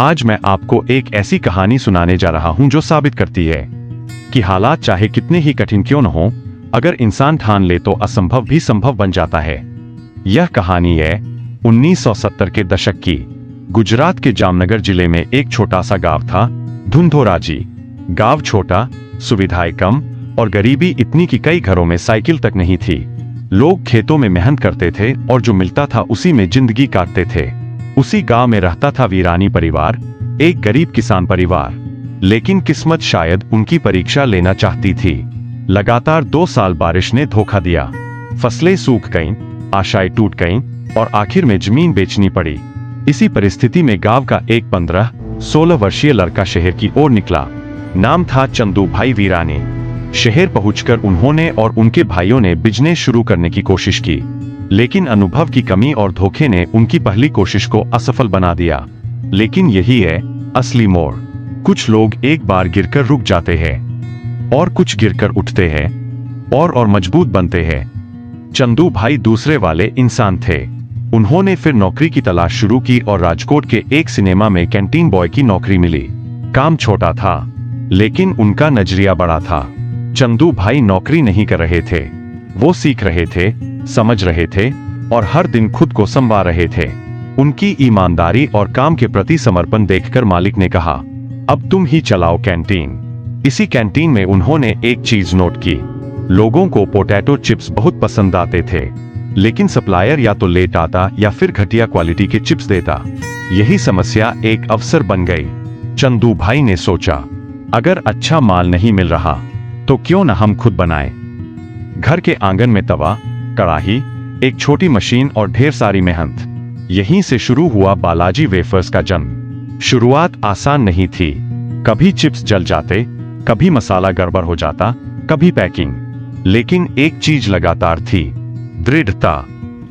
आज मैं आपको एक ऐसी कहानी सुनाने जा रहा हूं जो साबित करती है कि हालात चाहे कितने ही कठिन क्यों न हो, अगर इंसान ठान ले तो असंभव भी संभव बन जाता है। यह कहानी है 1970 के दशक की। गुजरात के जामनगर जिले में एक छोटा सा गांव था, धुंधोराजी। गांव छोटा, सुविधाएं कम और गरीबी इतनी कि कई घरों में साइकिल तक नहीं थी। लोग खेतों में मेहनत करते थे और जो मिलता था उसी में जिंदगी काटते थे। उसी गांव में रहता था वीरानी परिवार, एक गरीब किसान परिवार। लेकिन किस्मत शायद उनकी परीक्षा लेना चाहती थी। लगातार 2 साल बारिश ने धोखा दिया। फसलें सूख गईं, आशाएं टूट गईं और आखिर में जमीन बेचनी पड़ी। इसी परिस्थिति में गांव का एक 15-16 वर्षीय लड़का शहर की ओर निकला। नाम था चंदू भाई वीरानी। शहर पहुंचकर उन्होंने और उनके भाइयों ने बिजनेस शुरू करने की कोशिश की, लेकिन अनुभव की कमी और धोखे ने उनकी पहली कोशिश को असफल बना दिया। लेकिन यही है असली मोड़। कुछ लोग एक बार गिरकर रुक जाते हैं और कुछ गिरकर उठते हैं और मजबूत बनते हैं। चंदू भाई दूसरे वाले इंसान थे। उन्होंने फिर नौकरी की तलाश शुरू की और राजकोट के एक सिनेमा में कैंटीन बॉय की नौकरी मिली। काम छोटा था, लेकिन उनका नजरिया बड़ा था। चंदू भाई नौकरी नहीं कर रहे थे, वो सीख रहे थे, समझ रहे थे और हर दिन खुद को संवार रहे थे। उनकी ईमानदारी और काम के प्रति समर्पण देखकर मालिक ने कहा, अब तुम ही चलाओ कैंटीन। इसी कैंटीन में उन्होंने एक चीज नोट की। लोगों को पोटैटो चिप्स बहुत पसंद आते थे, लेकिन सप्लायर या तो लेट आता या फिर घटिया क्वालिटी के चिप्स देता। यही समस्या एक अवसर बन गई। चंदू भाई ने सोचा, अगर अच्छा माल नहीं मिल रहा तो क्यों न हम खुद बनाएं। घर के आंगन में तवा, कड़ाही, एक छोटी मशीन और ढेर सारी मेहनत। यहीं से शुरू हुआ बालाजी वेफर्स का जन्म। शुरुआत आसान नहीं थी। कभी चिप्स जल जाते, कभी मसाला गड़बड़ हो जाता, कभी पैकिंग। लेकिन एक चीज लगातार थी, दृढ़ता।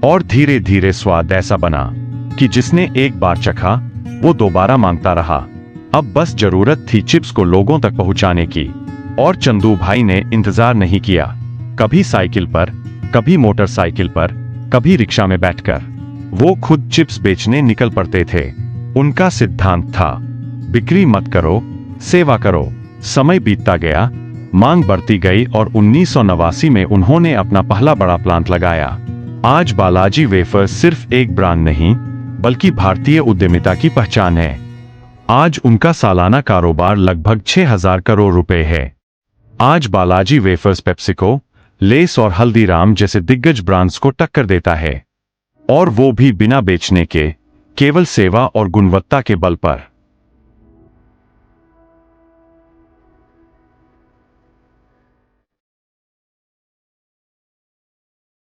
और धीरे धीरे स्वाद ऐसा बना कि जिसने एक बार चखा वो दोबारा मांगता रहा। अब बस जरूरत थी चिप्स को लोगों तक पहुंचाने की। और चंदू भाई ने इंतजार नहीं किया। कभी साइकिल पर, कभी मोटरसाइकिल पर, कभी रिक्शा में बैठकर वो खुद चिप्स बेचने निकल पड़ते थे। उनका सिद्धांत था, बिक्री मत करो, सेवा करो। समय बीतता गया, मांग बढ़ती गई और 1989 में उन्होंने अपना पहला बड़ा प्लांट लगाया। आज बालाजी वेफर्स सिर्फ एक ब्रांड नहीं, बल्कि भारतीय उद्यमिता की पहचान है। आज उनका सालाना कारोबार लगभग 6,000 करोड़ रुपए है। आज बालाजी वेफर्स पेप्सिको, लेस और हल्दीराम जैसे दिग्गज ब्रांड्स को टक्कर देता है, और वो भी बिना बेचने के, केवल सेवा और गुणवत्ता के बल पर।